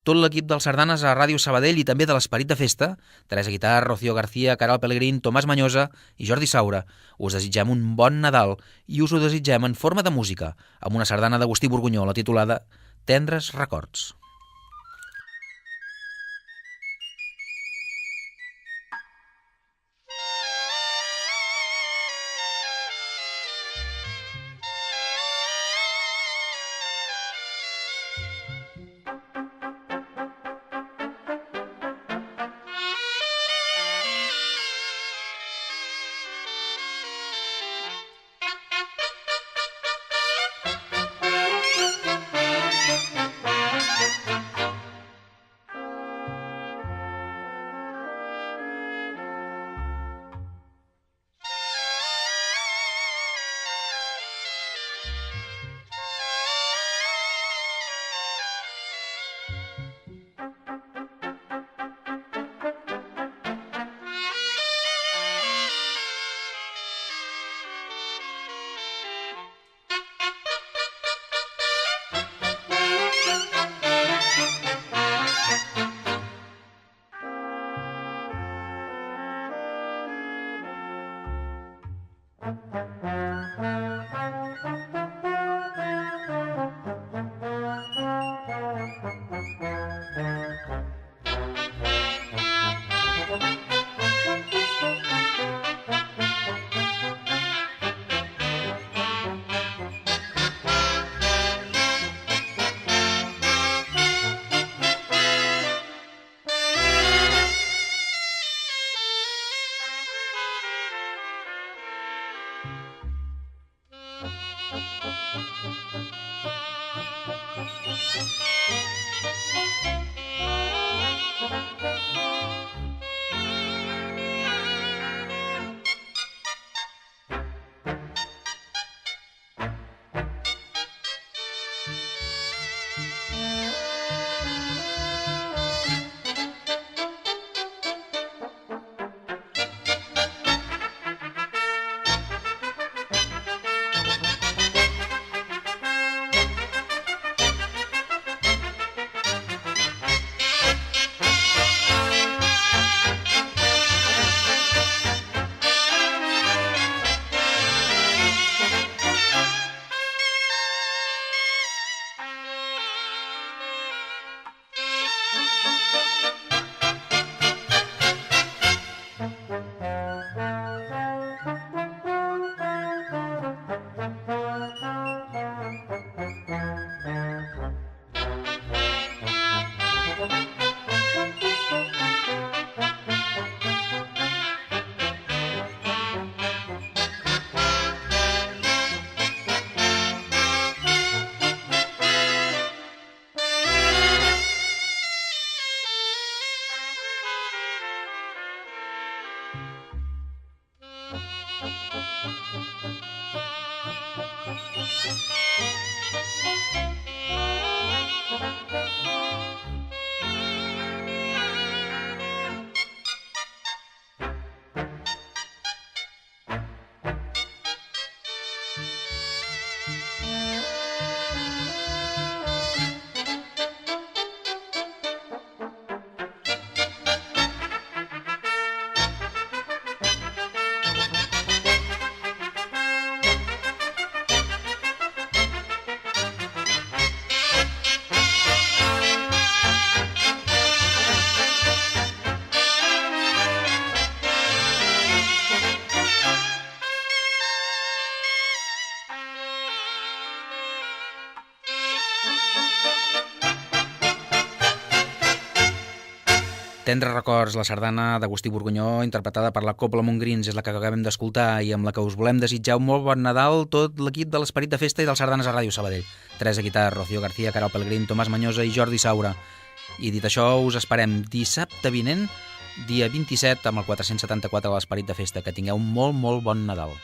tot l'equip dels sardanes a Ràdio Sabadell i també de l'Esperit de Festa, Teresa Guitar, Rocío García, Caral Pellegrín, Tomàs Manyosa i Jordi Saura. Us desitgem un bon Nadal i us ho desitgem en forma de música, amb una sardana d'Agustí Borgunyó, la titulada Tendres records. Tendres records, la sardana d'Agustí Borgunyó, interpretada per la Cobla Montgrins, és la que acabem d'escoltar i amb la que us volem desitjar un molt bon Nadal tot l'equip de l'Esperit de Festa i dels sardanes a Ràdio Sabadell. Teresa Guitar, Rocío García, Caral Pellegrín, Tomàs Manyosa i Jordi Saura. I dit això, us esperem dissabte vinent, dia 27, amb el 474 a l'Esperit de Festa. Que tingueu un molt, molt bon Nadal.